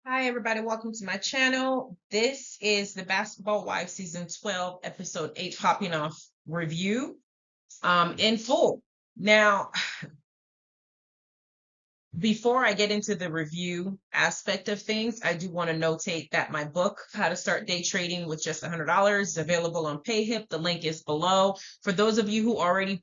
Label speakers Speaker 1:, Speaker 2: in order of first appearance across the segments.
Speaker 1: Hi, everybody. Welcome to my channel. This is the Basketball Wives Season 12, Episode 8 Popping Off review in full. Now, before I get into the review aspect of things, I do want to notate that my book, How to Start Day Trading with Just $100, is available on PayHip. The link is below. For those of you who already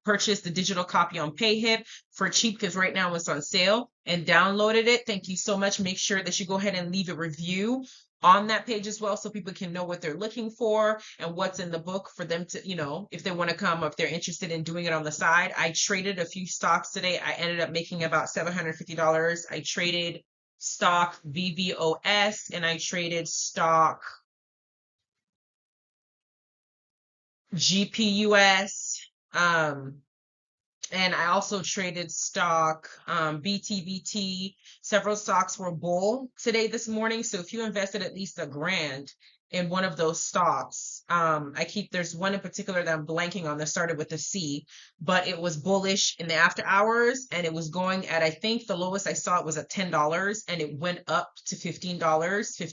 Speaker 1: purchased the digital copy on PayHip for cheap, because right now it's on sale, and downloaded it, thank you so much. Make sure that you go ahead and leave a review on that page as well so people can know what they're looking for and what's in the book for them to, if they want to come or if they're interested in doing it on the side. I traded a few stocks today. I ended up making about $750. I traded stock VVOS and I traded stock GPUS. And I also traded stock BTBT. Several stocks were bull today this morning. So if you invested at least $1,000 in one of those stocks, there's one in particular that I'm blanking on that started with a C, but it was bullish in the after hours and it was going at, I think the lowest I saw it was at $10 and it went up to $15,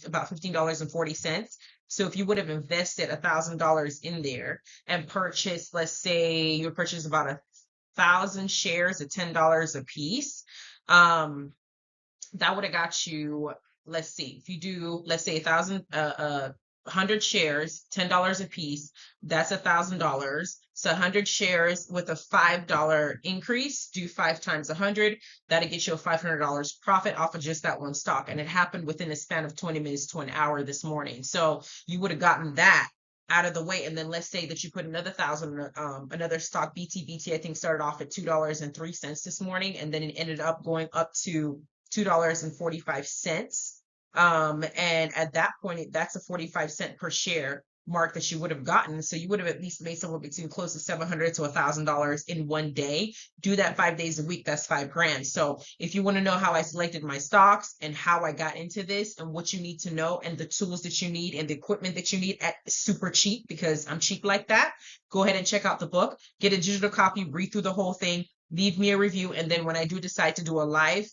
Speaker 1: about $15.40. So if you would have invested $1,000 in there and purchased, let's say you purchased about 1,000 shares at $10 a piece, that would have got you, let's see, if you do, let's say 100 shares, $10 a piece, that's $1,000. So 100 shares with a $5 increase, do 5 times 100, that'll get you a $500 profit off of just that one stock. And it happened within a span of 20 minutes to an hour this morning. So you would have gotten that out of the way. And then let's say that you put another thousand, another stock, BTBT, I think started off at $2.03 this morning, and then it ended up going up to $2.45. And at that point, that's a 45-cent per share mark that you would have gotten. So you would have at least made somewhere between close to $700 to $1,000 in one day. Do that 5 days a week, that's $5,000. So if you want to know how I selected my stocks and how I got into this and what you need to know and the tools that you need and the equipment that you need at super cheap, because I'm cheap like that, go ahead and check out the book, get a digital copy, read through the whole thing, leave me a review, and then when I do decide to do a live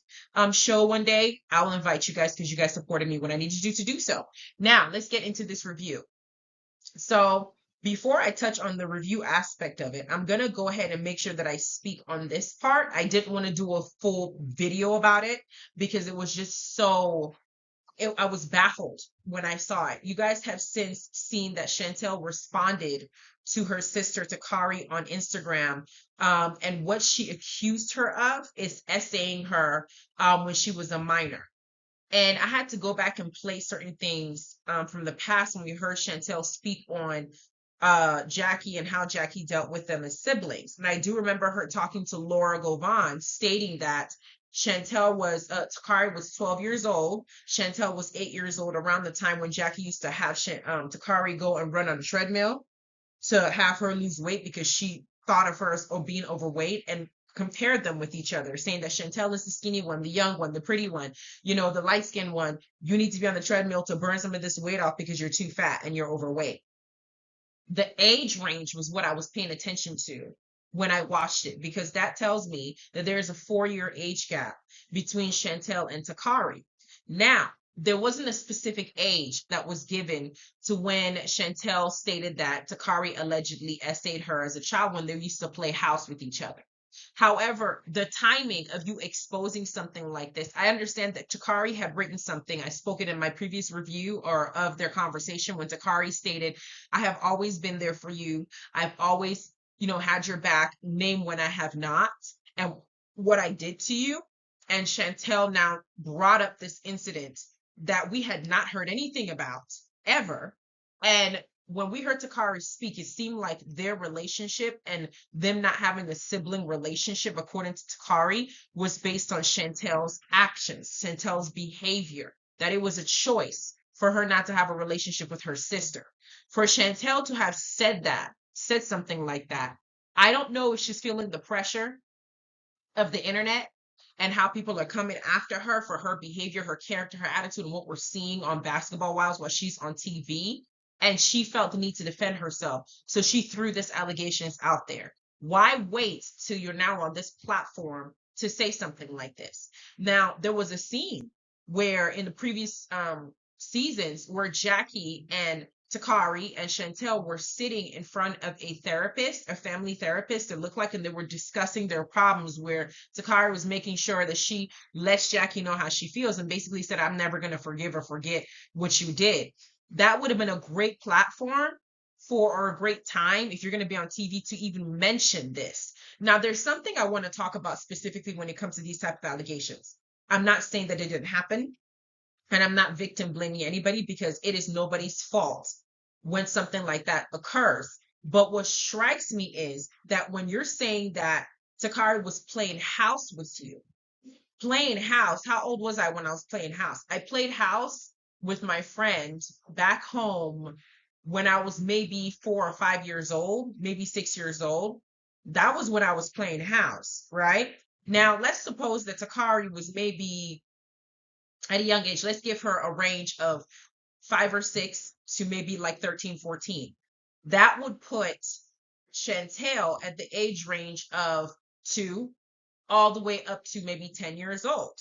Speaker 1: show one day, I'll invite you guys because you guys supported me when I needed you to do so. Now, let's get into this review. So before I touch on the review aspect of it, I'm going to go ahead and make sure that I speak on this part. I didn't want to do a full video about it because it was just I was baffled when I saw it. You guys have since seen that Chantel responded to her sister Takari on Instagram. And what she accused her of is essaying her when she was a minor. And I had to go back and play certain things from the past when we heard Chantel speak on Jackie and how Jackie dealt with them as siblings. And I do remember her talking to Laura Govan, stating that Takari was 12 years old. Chantel was 8 years old around the time when Jackie used to have Takari go and run on a treadmill to have her lose weight because she thought of her as being overweight, and compared them with each other, saying that Chantel is the skinny one, the young one, the pretty one, the light skinned one. You need to be on the treadmill to burn some of this weight off because you're too fat and you're overweight. The age range was what I was paying attention to when I watched it, because that tells me that there is a 4-year age gap between Chantel and Takari. Now, there wasn't a specific age that was given to when Chantel stated that Takari allegedly essayed her as a child when they used to play house with each other. However, the timing of you exposing something like this, I understand that Takari had written something. I spoke it in my previous review or of their conversation when Takari stated, I have always been there for you. I've always, had your back, name when I have not, and what I did to you. And Chantel now brought up this incident that we had not heard anything about ever. And when we heard Takari speak, it seemed like their relationship and them not having a sibling relationship, according to Takari, was based on Chantel's actions, Chantel's behavior, that it was a choice for her not to have a relationship with her sister. For Chantel to have said something like that, I don't know if she's feeling the pressure of the internet and how people are coming after her for her behavior, her character, her attitude, and what we're seeing on Basketball Wives while she's on TV. And she felt the need to defend herself. So she threw this allegations out there. Why wait till you're now on this platform to say something like this? Now, there was a scene where in the previous seasons where Jackie and Takari and Chantel were sitting in front of a therapist, a family therapist, it looked like, and they were discussing their problems, where Takari was making sure that she lets Jackie know how she feels and basically said, I'm never going to forgive or forget what you did. That would have been a great platform for, or a great time if you're going to be on TV, to even mention this. Now, there's something I want to talk about specifically when it comes to these type of allegations. I'm not saying that it didn't happen, and I'm not victim blaming anybody, because it is nobody's fault when something like that occurs. But what strikes me is that when you're saying that Takari was playing house with you, playing house, how old was I when I was playing house? I played house with my friend back home when I was maybe 4 or 5 years old, maybe 6 years old. That was when I was playing house, right? Now, let's suppose that Takari was maybe at a young age. Let's give her a range of 5 or 6 to maybe like 13, 14. That would put Chantel at the age range of 2 all the way up to maybe 10 years old.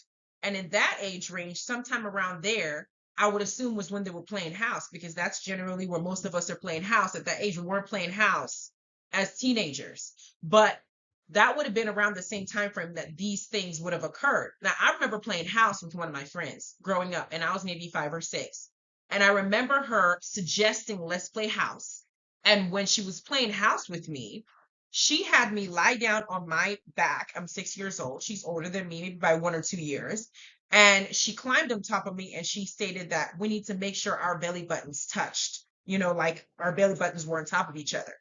Speaker 1: And in that age range, sometime around there, I would assume was when they were playing house, because that's generally where most of us are playing house. At that age, we weren't playing house as teenagers. But that would have been around the same time frame that these things would have occurred. Now, I remember playing house with one of my friends growing up, and I was maybe 5 or 6. And I remember her suggesting, let's play house. And when she was playing house with me, she had me lie down on my back. I'm 6 years old. She's older than me, maybe by 1 or 2 years. And she climbed on top of me and she stated that we need to make sure our belly buttons touched, like our belly buttons were on top of each other.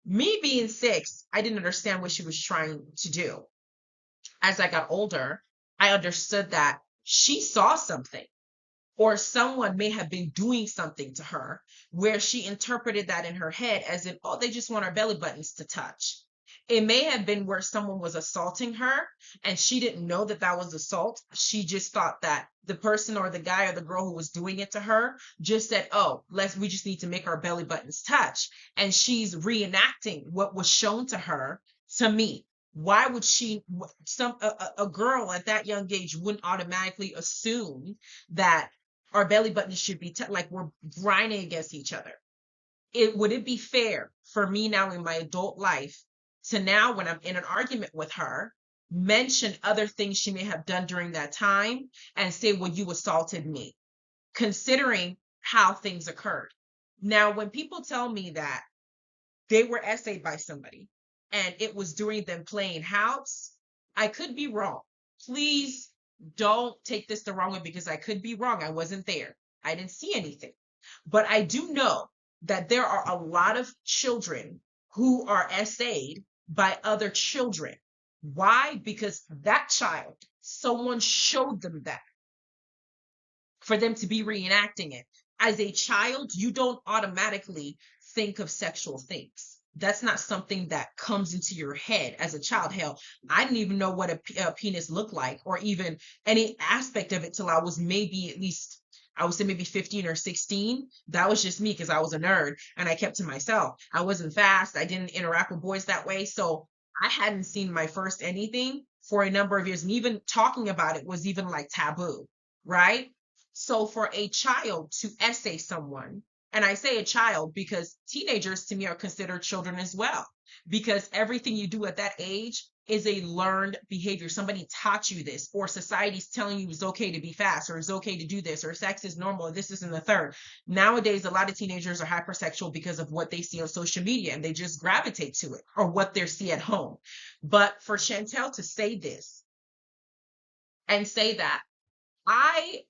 Speaker 1: Me being 6, I didn't understand what she was trying to do. As I got older, I understood that she saw something, or someone may have been doing something to her where she interpreted that in her head as in, oh, they just want our belly buttons to touch. It may have been where someone was assaulting her and she didn't know that that was assault. She just thought that the person or the guy or the girl who was doing it to her just said, oh, we just need to make our belly buttons touch. And she's reenacting what was shown to her to me. Why would she, a girl at that young age wouldn't automatically assume that our belly buttons should be like we're grinding against each other? Would it be fair for me now in my adult life to now, when I'm in an argument with her, mention other things she may have done during that time and say, well, you assaulted me, considering how things occurred? Now, when people tell me that they were essayed by somebody and it was during them playing house, I could be wrong. Please don't take this the wrong way, because I could be wrong. I wasn't there. I didn't see anything. But I do know that there are a lot of children who are essayed by other children. Why? Because that child, someone showed them that for them to be reenacting it. As a child, you don't automatically think of sexual things. That's not something that comes into your head as a child. Hell, I didn't even know what a penis looked like, or even any aspect of it, till I was maybe, at least I would say maybe 15 or 16. That was just me, because I was a nerd and I kept to myself. I wasn't fast. I didn't interact with boys that way. So I hadn't seen my first anything for a number of years. And even talking about it was even like taboo, right? So for a child to essay someone, and I say a child because teenagers to me are considered children as well, because everything you do at that age is a learned behavior. Somebody taught you this, or society's telling you it's okay to be fast, or it's okay to do this, or sex is normal, or this is in the third. Nowadays, a lot of teenagers are hypersexual because of what they see on social media, and they just gravitate to it, or what they see at home. But for Chantel to say this and say that, I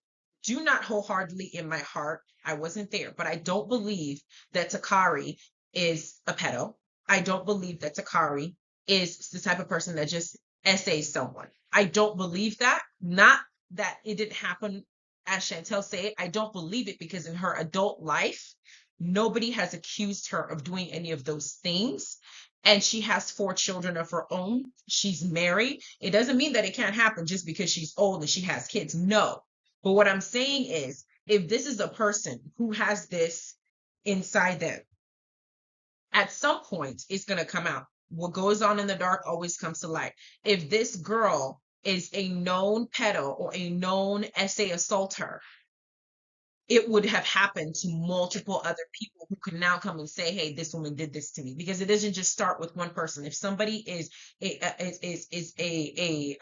Speaker 1: do not wholeheartedly in my heart, I wasn't there, but I don't believe that Takari is a pedo. I don't believe that Takari is the type of person that just essays someone. I don't believe that. Not that it didn't happen as Chantel said. I don't believe it because in her adult life, nobody has accused her of doing any of those things. And she has 4 children of her own. She's married. It doesn't mean that it can't happen just because she's old and she has kids. No. But what I'm saying is, if this is a person who has this inside them, at some point it's going to come out. What goes on in the dark always comes to light. If this girl is a known pedo or a known SA assaulter, it would have happened to multiple other people who could now come and say, "Hey, this woman did this to me." Because it doesn't just start with one person. If somebody is a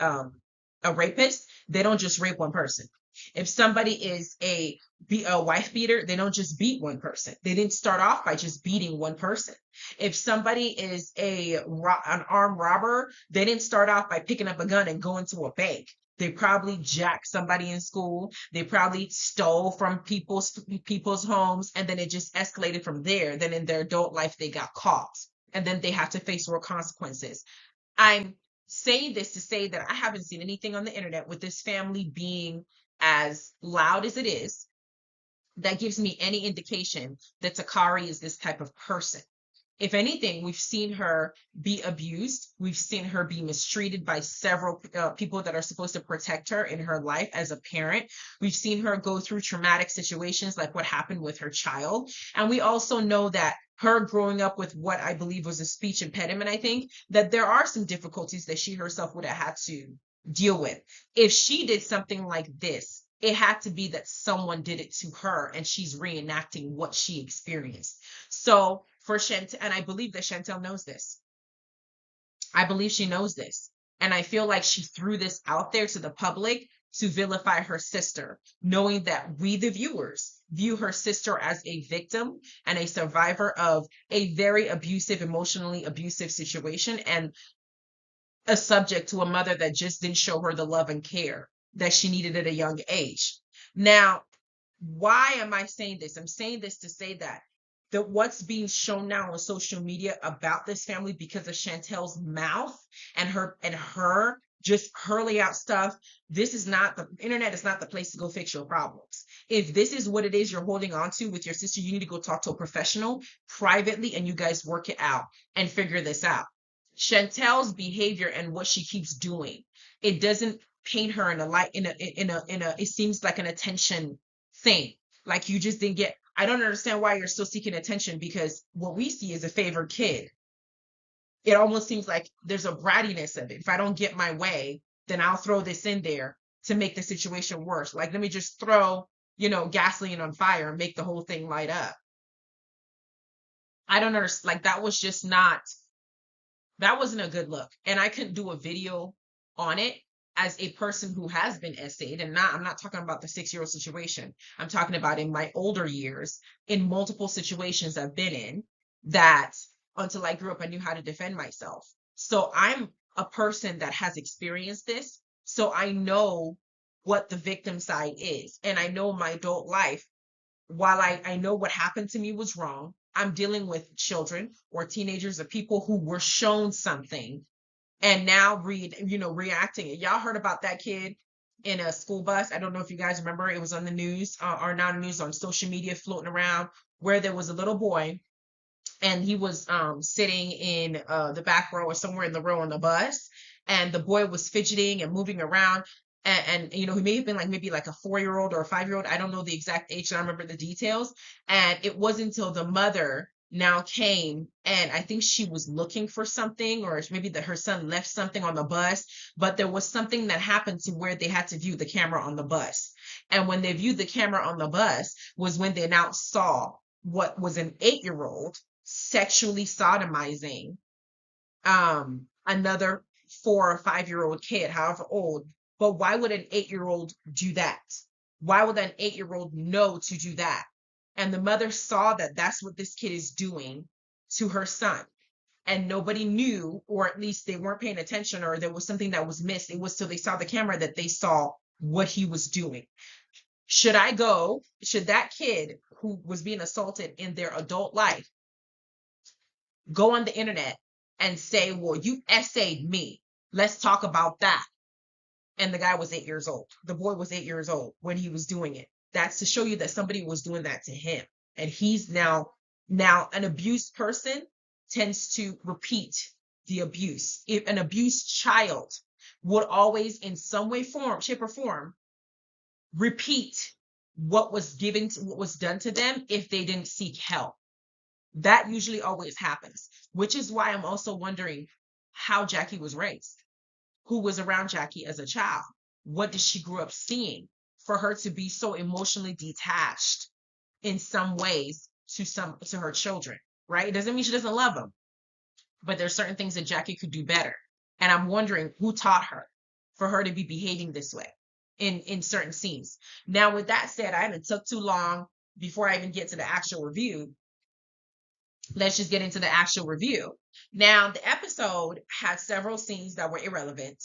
Speaker 1: rapist, they don't just rape one person. If somebody is a wife beater, they don't just beat one person. They didn't start off by just beating one person. If somebody is an armed robber, they didn't start off by picking up a gun and going to a bank. They probably jacked somebody in school. They probably stole from people's homes, and then it just escalated from there. Then in their adult life, they got caught, and then they have to face real consequences. I'm saying this to say that I haven't seen anything on the internet with this family being as loud as it is that gives me any indication that Takari is this type of person. If anything, we've seen her be abused. We've seen her be mistreated by several people that are supposed to protect her in her life as a parent. We've seen her go through traumatic situations like what happened with her child. And we also know that her growing up with what I believe was a speech impediment, I think that there are some difficulties that she herself would have had to deal with. If she did something like this, it had to be that someone did it to her and she's reenacting what she experienced. So for Chantel, and I believe that Chantel knows this. I believe she knows this. And I feel like she threw this out there to the public to vilify her sister, knowing that we, the viewers, view her sister as a victim and a survivor of a very abusive, emotionally abusive situation, and a subject to a mother that just didn't show her the love and care that she needed at a young age. Now, why am I saying this? I'm saying this to say that what's being shown now on social media about this family, because of Chantel's mouth and her just hurling out stuff, the internet is not the place to go fix your problems. If this is what it is you're holding on to with your sister, you need to go talk to a professional privately and you guys work it out and figure this out. Chantel's behavior and what she keeps doing, it doesn't paint her in a light, it seems like an attention thing. Like you just didn't get, I don't understand why you're still seeking attention, because what we see is a favored kid. It almost seems like there's a brattiness of it. If I don't get my way, then I'll throw this in there to make the situation worse. Like, let me just throw, gasoline on fire and make the whole thing light up. I don't understand. Like, that wasn't a good look. And I couldn't do a video on it as a person who has been essayed, and I'm not talking about the 6-year-old situation. I'm talking about in my older years, in multiple situations I've been in, that until I grew up, I knew how to defend myself. So I'm a person that has experienced this. So I know what the victim side is. And I know my adult life, while I know what happened to me was wrong, I'm dealing with children or teenagers or people who were shown something and now reacting. Y'all heard about that kid in a school bus? I don't know if you guys remember. It was on the news, or not news, on social media, floating around, where there was a little boy and he was sitting in the back row or somewhere in the row on the bus, and the boy was fidgeting and moving around. And he may have been maybe like a 4-year-old or a 5-year-old. I don't know the exact age. I don't remember the details. And it wasn't until the mother now came, and I think she was looking for something, or maybe her son left something on the bus, but there was something that happened to where they had to view the camera on the bus. And when they viewed the camera on the bus was when they now saw what was an 8-year-old sexually sodomizing another 4 or 5-year-old kid, however old. But why would an 8-year-old do that? Why would an 8-year-old know to do that? And the mother saw that that's what this kid is doing to her son. And nobody knew, or at least they weren't paying attention, or there was something that was missed. It was till they saw the camera that they saw what he was doing. Should that kid who was being assaulted in their adult life go on the internet and say, well, you essayed me, let's talk about that? And the guy was 8 years old. The boy was 8 years old when he was doing it. That's to show you that somebody was doing that to him. And he's now an abused person tends to repeat the abuse. If an abused child would always, in some way, shape, or form, repeat what was done to them if they didn't seek help. That usually always happens, which is why I'm also wondering how Jackie was raised. who was around Jackie as a child. What did she grow up seeing for her to be so emotionally detached in some ways to her children, right? It doesn't mean she doesn't love them, but there's certain things that Jackie could do better. And I'm wondering who taught her for her to be behaving this way in certain scenes. Now, with that said, I haven't took too long before I even get to the actual review. Let's just get into the actual review. Now, the episode had several scenes that were irrelevant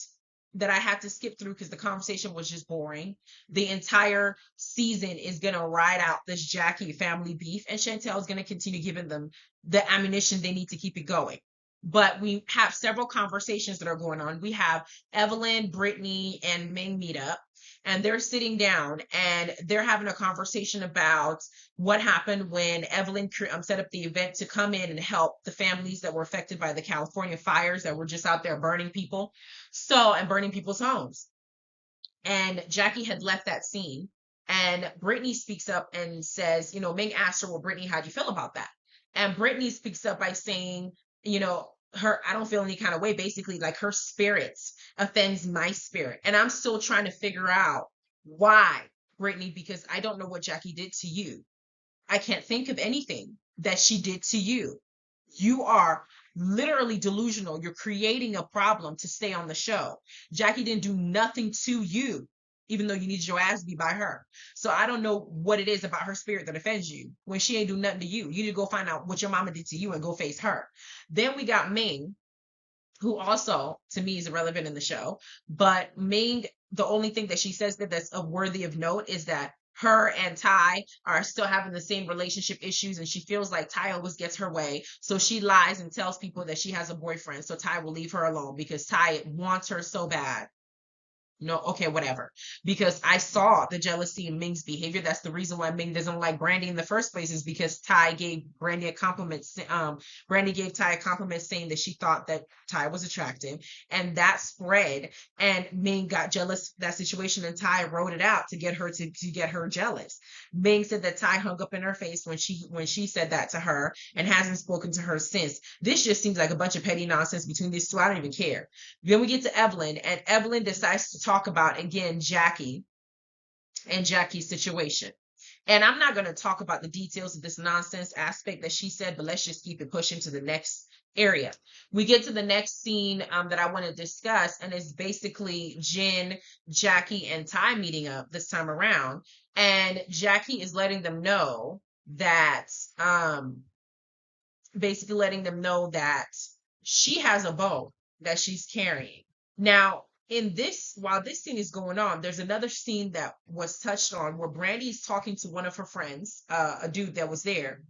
Speaker 1: that I had to skip through because the conversation was just boring. The entire season is going to ride out this Jackie family beef, and Chantel is going to continue giving them the ammunition they need to keep it going. But we have several conversations that are going on. We have Evelyn, Brittany, and Ming meet up, and they're sitting down and they're having a conversation about what happened when Evelyn set up the event to come in and help the families that were affected by the California fires that were just out there burning people, and burning people's homes. And Jackie had left that scene, and Brittany speaks up and says, Ming asked her, well, Brittany, how do you feel about that? And Brittany speaks up by saying, I don't feel any kind of way, basically like her spirit offends my spirit. And I'm still trying to figure out why, Brittany, because I don't know what Jackie did to you. I can't think of anything that she did to you. You are literally delusional. You're creating a problem to stay on the show. Jackie didn't do nothing to you, even though you need your ass to be by her. So I don't know what it is about her spirit that offends you when she ain't do nothing to you. You need to go find out what your mama did to you and go face her. Then we got Ming, who also to me is irrelevant in the show. But Ming, the only thing that she says that's worthy of note is that her and Ty are still having the same relationship issues, and she feels like Ty always gets her way. So she lies and tells people that she has a boyfriend, so Ty will leave her alone because Ty wants her so bad. No, okay, whatever. Because I saw the jealousy in Ming's behavior. That's the reason why Ming doesn't like Brandy in the first place, is because Ty gave Brandy a compliment. Brandy gave Ty a compliment saying that she thought that Ty was attractive, and that spread. And Ming got jealous of that situation, and Ty wrote it out to get her to get her jealous. Ming said that Ty hung up in her face when she said that to her, and hasn't spoken to her since. This just seems like a bunch of petty nonsense between these two. I don't even care. Then we get to Evelyn, and Evelyn decides to talk about, again, Jackie and Jackie's situation. And I'm not going to talk about the details of this nonsense aspect that she said, but let's just keep it pushing to the next area. We get to the next scene that I want to discuss, and it's basically Jen, Jackie, and Ty meeting up this time around. And Jackie is letting them know that, basically letting them know that she has a bow that she's carrying. Now, while this scene is going on, there's another scene that was touched on where Brandy is talking to one of her friends, a dude that was there,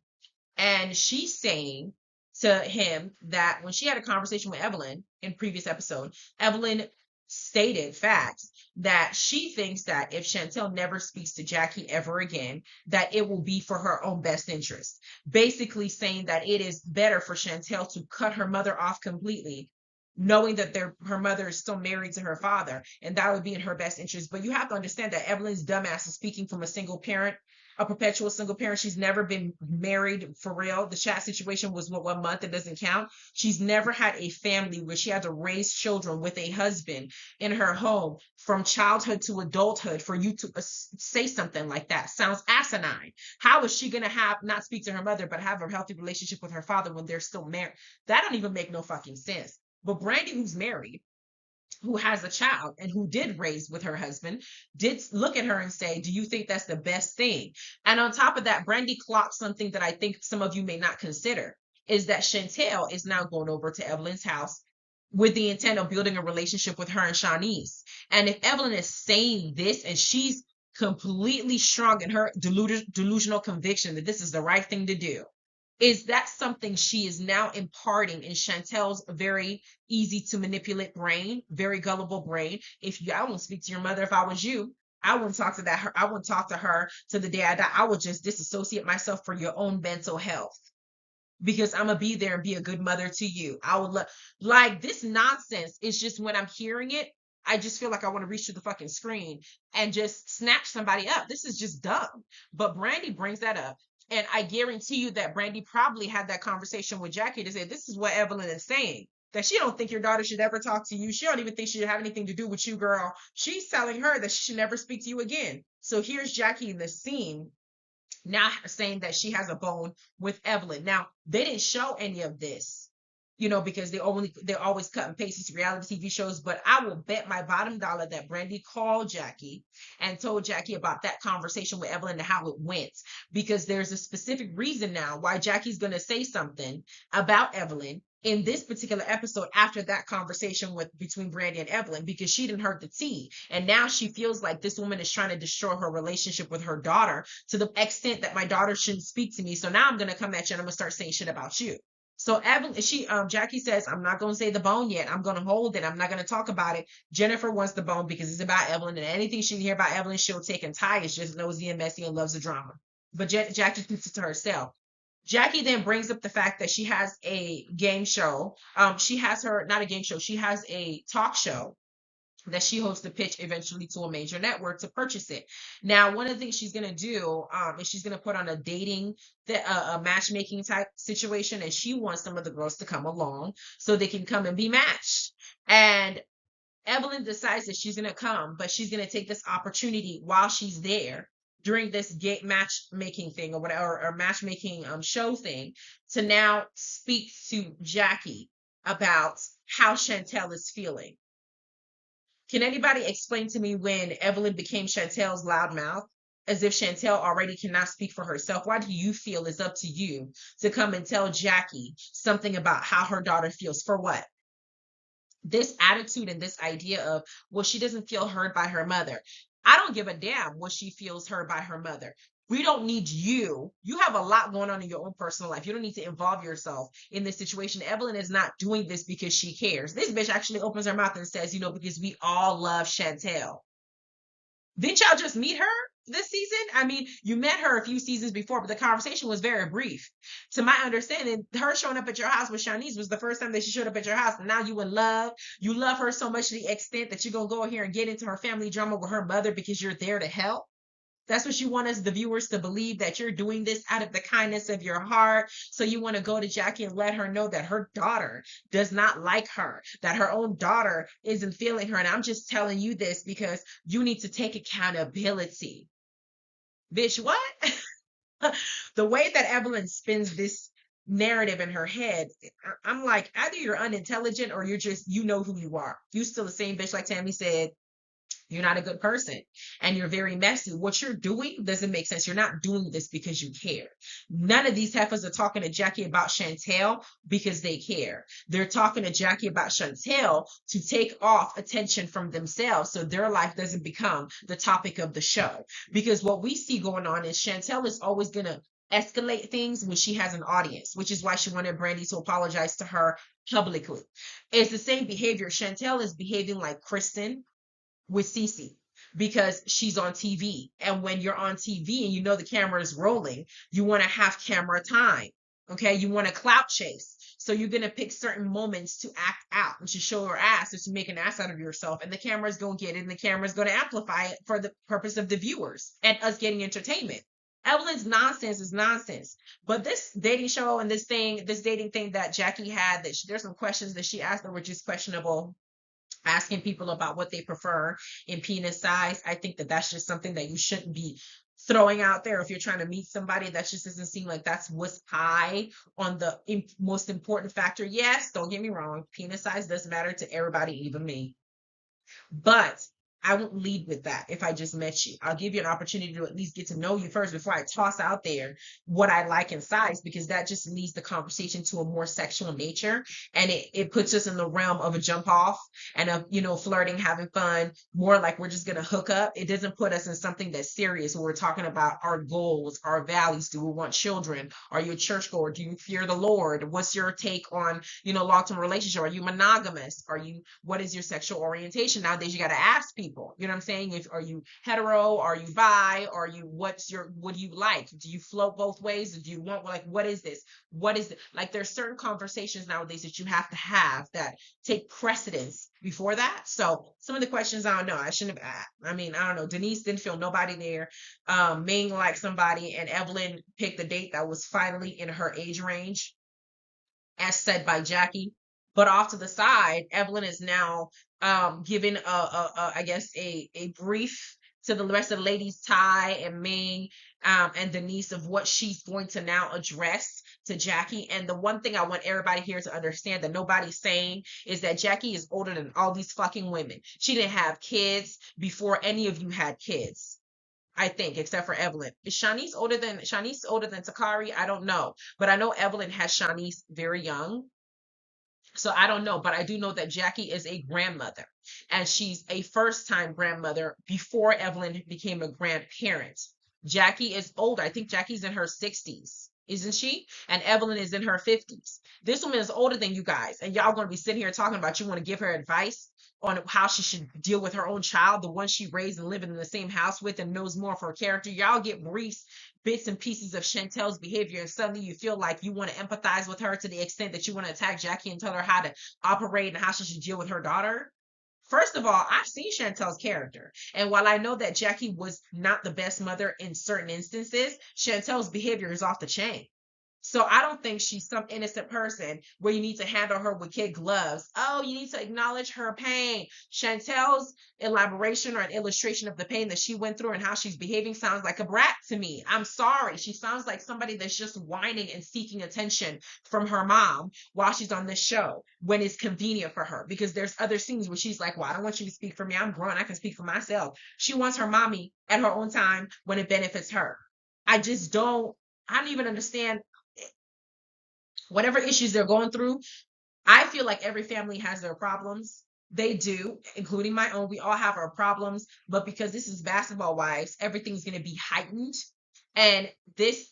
Speaker 1: and she's saying to him that when she had a conversation with Evelyn in previous episode, Evelyn stated facts that she thinks that if Chantel never speaks to Jackie ever again, that it will be for her own best interest. Basically saying that it is better for Chantel to cut her mother off completely, knowing that her mother is still married to her father, and that would be in her best interest. But you have to understand that Evelyn's dumbass is speaking from a single parent, a perpetual single parent. She's never been married for real. The chat situation was 1 month. It doesn't count. She's never had a family where she had to raise children with a husband in her home from childhood to adulthood. For you to say something like that sounds asinine. How is she going to not speak to her mother, but have a healthy relationship with her father when they're still married? That don't even make no fucking sense. But Brandy, who's married, who has a child, and who did raise with her husband, did look at her and say, do you think that's the best thing? And on top of that, Brandy clocked something that I think some of you may not consider, is that Chantel is now going over to Evelyn's house with the intent of building a relationship with her and Shanice. And if Evelyn is saying this and she's completely strong in her delusional conviction that this is the right thing to do, is that something she is now imparting in Chantel's very easy to manipulate brain, very gullible brain? I wouldn't speak to your mother if I was you. I wouldn't talk to her. I wouldn't talk to her to the day I die. I would just disassociate myself for your own mental health, because I'm gonna be there and be a good mother to you. I would like this nonsense. It's just when I'm hearing it, I just feel like I want to reach to the fucking screen and just snatch somebody up. This is just dumb. But Brandy brings that up. And I guarantee you that Brandy probably had that conversation with Jackie to say, this is what Evelyn is saying. that she don't think your daughter should ever talk to you. She don't even think she should have anything to do with you, girl. She's telling her that she should never speak to you again. So here's Jackie in the scene now saying that she has a bone with Evelyn. Now, they didn't show any of this, because they're always cut and paste these reality TV shows, but I will bet my bottom dollar that Brandy called Jackie and told Jackie about that conversation with Evelyn and how it went, because there's a specific reason now why Jackie's going to say something about Evelyn in this particular episode after that conversation between Brandy and Evelyn, because she didn't hurt the tea. And now she feels like this woman is trying to destroy her relationship with her daughter to the extent that my daughter shouldn't speak to me. So now I'm going to come at you and I'm going to start saying shit about you. So Evelyn, Jackie says, I'm not going to say the bone yet. I'm going to hold it. I'm not going to talk about it. Jennifer wants the bone because it's about Evelyn, and anything she can hear about Evelyn, she'll take, and Ty is just nosy and messy and loves the drama. But Jackie keeps it to herself. Jackie then brings up the fact that she has a game show. She has not a game show. She has a talk show that she hopes to pitch eventually to a major network to purchase it. Now, one of the things she's going to do is she's going to put on a matchmaking type situation, and she wants some of the girls to come along so they can come and be matched. And Evelyn decides that she's going to come, but she's going to take this opportunity while she's there during this matchmaking thing or whatever, or matchmaking show thing, to now speak to Jackie about how Chantel is feeling. Can anybody explain to me when Evelyn became Chantel's loudmouth, as if Chantel already cannot speak for herself? Why do you feel it's up to you to come and tell Jackie something about how her daughter feels? For what? This attitude and this idea of, well, she doesn't feel heard by her mother. I don't give a damn what she feels heard by her mother. We don't need you. You have a lot going on in your own personal life. You don't need to involve yourself in this situation. Evelyn is not doing this because she cares. This bitch actually opens her mouth and says, because we all love Chantel. Didn't y'all just meet her this season? I mean, you met her a few seasons before, but the conversation was very brief. To my understanding, her showing up at your house with Shanice was the first time that she showed up at your house. And now you in love. You love her so much to the extent that you're going to go here and get into her family drama with her mother because you're there to help. That's what you want us, the viewers, to believe, that you're doing this out of the kindness of your heart. So you want to go to Jackie and let her know that her daughter does not like her, that her own daughter isn't feeling her. And I'm just telling you this because you need to take accountability. Bitch, what? The way that Evelyn spins this narrative in her head, I'm like, either you're unintelligent or you know who you are. You still the same bitch, like Tammy said. You're not a good person and you're very messy. What you're doing doesn't make sense. You're not doing this because you care. None of these heifers are talking to Jackie about Chantel because they care. They're talking to Jackie about Chantel to take off attention from themselves so their life doesn't become the topic of the show. Because what we see going on is Chantel is always going to escalate things when she has an audience, which is why she wanted Brandy to apologize to her publicly. It's the same behavior. Chantel is behaving like Kristen with Cece because she's on TV. And when you're on TV and the camera is rolling, you want to have camera time. Okay. You want to clout chase. So you're going to pick certain moments to act out and to show your ass or to make an ass out of yourself. And the camera is going to get it and the camera is going to amplify it for the purpose of the viewers and us getting entertainment. Evelyn's nonsense is nonsense. But this dating show and this dating thing that Jackie had, there's some questions that she asked that were just questionable. Asking people about what they prefer in penis size. I think that that's just something that you shouldn't be throwing out there if you're trying to meet somebody. That just doesn't seem like that's what's high on the most important factor. Yes, don't get me wrong. Penis size does matter to everybody, even me. But I won't lead with that if I just met you. I'll give you an opportunity to at least get to know you first before I toss out there what I like in size, because that just leads the conversation to a more sexual nature. And it puts us in the realm of a jump off and of, flirting, having fun, more like we're just going to hook up. It doesn't put us in something that's serious where we're talking about our goals, our values. Do we want children? Are you a churchgoer? Do you fear the Lord? What's your take on, long-term relationship? Are you monogamous? What is your sexual orientation? Nowadays, you got to ask people. You know what I'm saying? Are you hetero? Are you bi? What do you like? Do you float both ways? Do you want, what is this? What is it? Like, there's certain conversations nowadays that you have to have that take precedence before that. So some of the questions, I don't know. I shouldn't have. I don't know. Denise didn't feel nobody there. Ming liked somebody, and Evelyn picked a date that was finally in her age range, as said by Jackie. But off to the side, Evelyn is now giving I guess a brief to the rest of the ladies, Ty and Ming, and Denise, of what she's going to now address to Jackie. And the one thing I want everybody here to understand that nobody's saying is that Jackie is older than all these fucking women. She didn't have kids before any of you had kids, I think, except for Evelyn. Is Shanice older than Takari? I don't know. But I know Evelyn has Shanice very young. So I don't know, but I do know that Jackie is a grandmother, and she's a first-time grandmother before Evelyn became a grandparent. Jackie is older. I think Jackie's in her 60s, isn't she? And Evelyn is in her 50s. This woman is older than you guys, and y'all going to be sitting here talking about you want to give her advice on how she should deal with her own child, the one she raised and living in the same house with and knows more of her character. Y'all get briefs, bits and pieces of Chantel's behavior, and suddenly you feel like you want to empathize with her to the extent that you want to attack Jackie and tell her how to operate and how she should deal with her daughter. First of all, I've seen Chantel's character. And while I know that Jackie was not the best mother in certain instances, Chantel's behavior is off the chain. So I don't think she's some innocent person where you need to handle her with kid gloves. Oh, you need to acknowledge her pain. Chantel's elaboration or an illustration of the pain that she went through and how she's behaving sounds like a brat to me. I'm sorry. She sounds like somebody that's just whining and seeking attention from her mom while she's on this show when it's convenient for her. Because there's other scenes where she's like, well, I don't want you to speak for me. I'm grown. I can speak for myself. She wants her mommy at her own time when it benefits her. I don't even understand whatever issues they're going through. I feel like every family has their problems. They do, including my own. We all have our problems, but because this is Basketball Wives, everything's going to be heightened. And this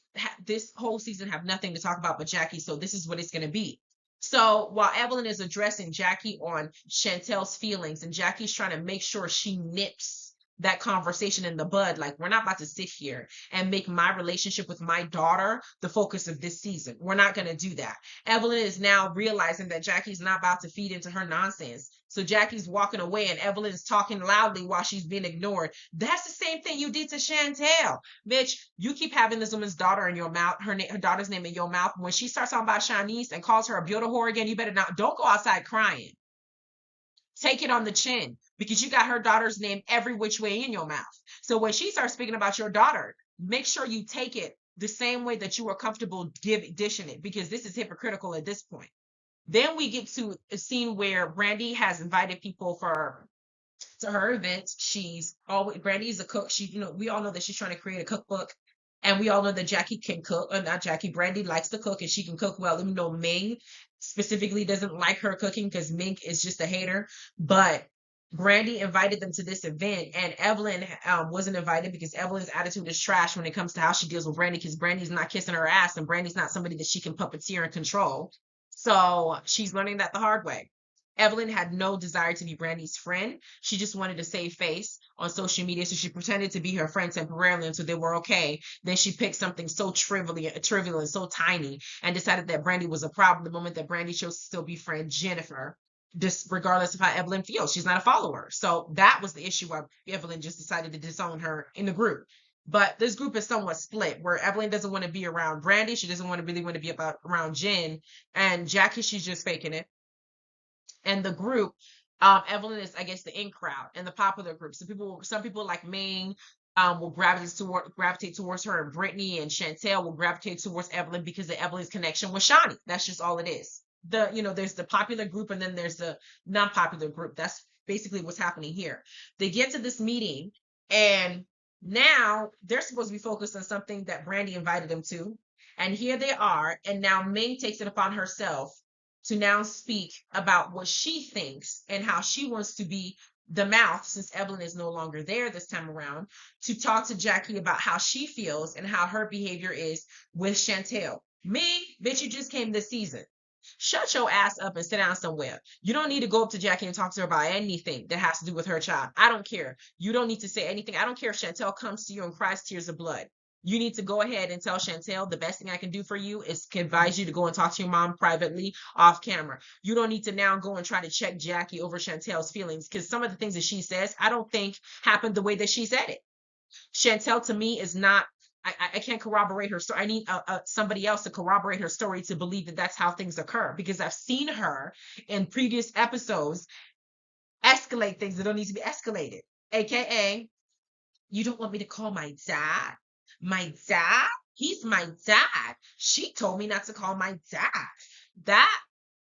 Speaker 1: whole season have nothing to talk about but Jackie, so this is what it's going to be. So while Evelyn is addressing Jackie on Chantel's feelings, and Jackie's trying to make sure she nips that conversation in the bud, like, we're not about to sit here and make my relationship with my daughter the focus of this season. We're not going to do that. Evelyn is now realizing that Jackie's not about to feed into her nonsense. So Jackie's walking away and Evelyn is talking loudly while she's being ignored. That's the same thing you did to Chantel. Bitch, you keep having this woman's daughter in your mouth, her daughter's name in your mouth. When she starts talking about Shanice and calls her a beautiful whore again, you better not, don't go outside crying. Take it on the chin, because you got her daughter's name every which way in your mouth. So when she starts speaking about your daughter, make sure you take it the same way that you are comfortable dishing it, because this is hypocritical at this point. Then we get to a scene where Brandy has invited people to her event. Brandy's a cook. We all know that she's trying to create a cookbook. And we all know that Jackie can cook, or not Jackie, Brandy likes to cook and she can cook well, even though Ming specifically doesn't like her cooking because Ming is just a hater. But Brandy invited them to this event, and Evelyn wasn't invited because Evelyn's attitude is trash when it comes to how she deals with Brandy, because Brandy's not kissing her ass and Brandy's not somebody that she can puppeteer and control. So she's learning that the hard way. Evelyn had no desire to be Brandy's friend. She just wanted to save face on social media, so she pretended to be her friend temporarily until they were okay. Then she picked something so trivial and so tiny and decided that Brandy was a problem the moment that Brandy chose to still befriend Jennifer, just regardless of how Evelyn feels. She's not a follower. So that was the issue why Evelyn just decided to disown her in the group. But this group is somewhat split, where Evelyn doesn't want to be around Brandy. She doesn't really want to be around Jen. And Jackie, she's just faking it. And the group, Evelyn is, I guess, the in crowd and the popular group. So some people like Ming will gravitate towards her, and Brittany and Chantel will gravitate towards Evelyn because of Evelyn's connection with Shani. That's just all it is. There's the popular group and then there's the non-popular group. That's basically what's happening here. They get to this meeting and now they're supposed to be focused on something that Brandy invited them to. And here they are. And now Ming takes it upon herself to now speak about what she thinks and how she wants to be the mouth, since Evelyn is no longer there this time around, to talk to Jackie about how she feels and how her behavior is with Chantel. Ming, bitch, you just came this season. Shut your ass up and sit down somewhere. You don't need to go up to Jackie and talk to her about anything that has to do with her child. I don't care. You don't need to say anything. I don't care if Chantel comes to you and cries tears of blood. You need to go ahead and tell Chantel, the best thing I can do for you is advise you to go and talk to your mom privately off camera. You don't need to now go and try to check Jackie over Chantel's feelings, because some of the things that she says, I don't think happened the way that she said it. Chantel, to me, is not, I can't corroborate her story. I need somebody else to corroborate her story to believe that that's how things occur, because I've seen her in previous episodes escalate things that don't need to be escalated. AKA, you don't want me to call my dad? My dad? He's my dad. She told me not to call my dad. That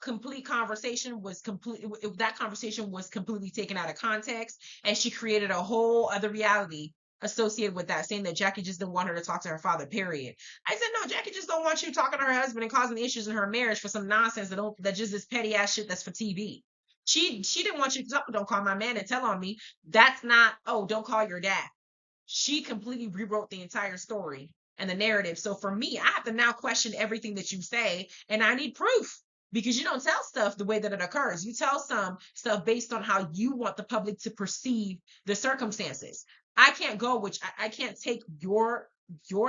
Speaker 1: complete conversation was that conversation was completely taken out of context, and she created a whole other reality associated with that, saying that Jackie just didn't want her to talk to her father, period. I said, no, Jackie just don't want you talking to her husband and causing issues in her marriage for some nonsense that just this petty ass shit that's for TV. She didn't want you to talk, don't call my man and tell on me. That's not, oh, don't call your dad. She completely rewrote the entire story and the narrative. So for me, I have to now question everything that you say, and I need proof, because you don't tell stuff the way that it occurs. You tell some stuff based on how you want the public to perceive the circumstances. I can't go, which I can't take your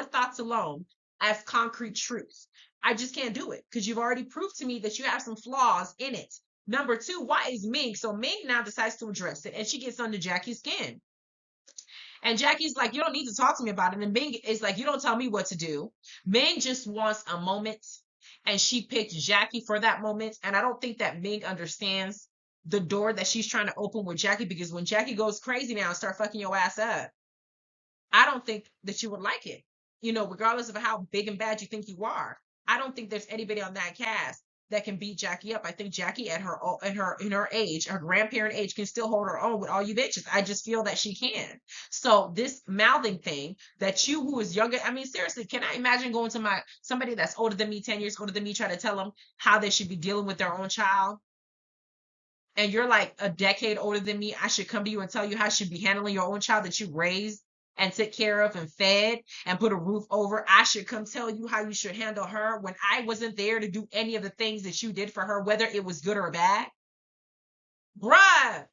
Speaker 1: thoughts alone as concrete truth. I just can't do it, because you've already proved to me that you have some flaws in it. Number two, why is Ming? So Ming now decides to address it, and she gets under Jackie's skin. And Jackie's like, you don't need to talk to me about it. And Ming is like, you don't tell me what to do. Ming just wants a moment, and she picked Jackie for that moment. And I don't think that Ming understands the door that she's trying to open with Jackie, because when Jackie goes crazy now and start fucking your ass up, I don't think that you would like it. You know, regardless of how big and bad you think you are, I don't think there's anybody on that cast that can beat Jackie up. I think Jackie at her age, her grandparent age, can still hold her own with all you bitches. I just feel that she can. So this mouthing thing that you, who is younger, I mean, seriously, can I imagine going to somebody that's older than me, 10 years older than me, try to tell them how they should be dealing with their own child? And you're like a decade older than me. I should come to you and tell you how you should be handling your own child that you raised and took care of and fed and put a roof over. I should come tell you how you should handle her when I wasn't there to do any of the things that you did for her, whether it was good or bad. Bruh,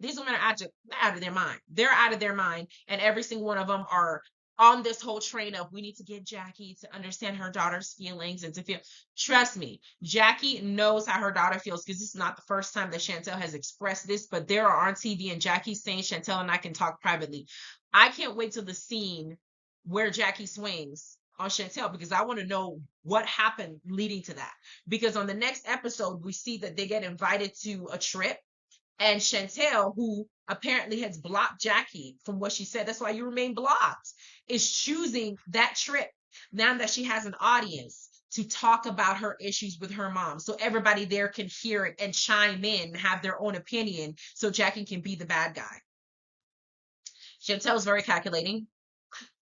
Speaker 1: these women are out of their mind. They're out of their mind, and every single one of them are on this whole train of, we need to get Jackie to understand her daughter's feelings and to feel. Trust me, Jackie knows how her daughter feels, because this is not the first time that Chantel has expressed this, but they're on TV and Jackie's saying Chantel and I can talk privately. I can't wait till the scene where Jackie swings on Chantel, because I want to know what happened leading to that. Because on the next episode, we see that they get invited to a trip, and Chantel, who apparently has blocked Jackie from what she said, that's why you remain blocked, is choosing that trip now that she has an audience to talk about her issues with her mom. So everybody there can hear it and chime in, have their own opinion, so Jackie can be the bad guy. Chantel's very calculating.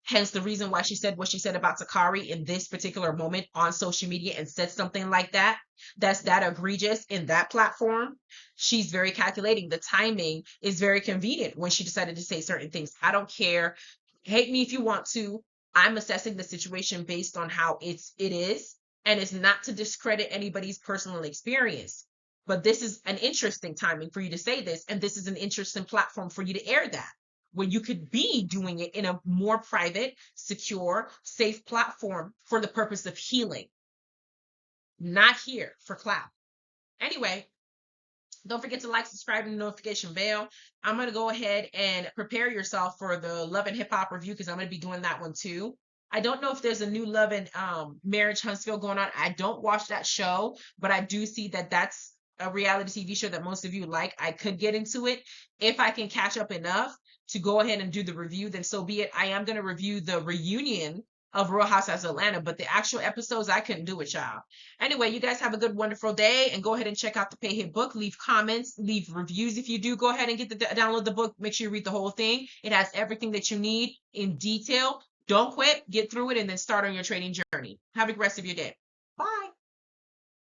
Speaker 1: Hence the reason why she said what she said about Takari in this particular moment on social media, and said something like that. That's that egregious in that platform. She's very calculating. The timing is very convenient when she decided to say certain things. I don't care. Hate me if you want to. I'm assessing the situation based on how it is. And it's not to discredit anybody's personal experience. But this is an interesting timing for you to say this. And this is an interesting platform for you to air that, when you could be doing it in a more private, secure, safe platform for the purpose of healing, not here for clout. Anyway, don't forget to like, subscribe, and the notification bell. I'm going to go ahead and prepare yourself for the Love and Hip Hop review, because I'm going to be doing that one too. I don't know if there's a new Love and Marriage Huntsville going on. I don't watch that show, but I do see that that's a reality TV show that most of you like. I could get into it if I can catch up enough to go ahead and do the review, then so be it. I am going to review the reunion of Real Housewives of Atlanta, but the actual episodes, I couldn't do it, y'all. Anyway, you guys have a good, wonderful day, and go ahead and check out the Pay Hit book. Leave comments, leave reviews if you do. Go ahead and download the book. Make sure you read the whole thing. It has everything that you need in detail. Don't quit. Get through it, and then start on your trading journey. Have a good rest of your day. Bye.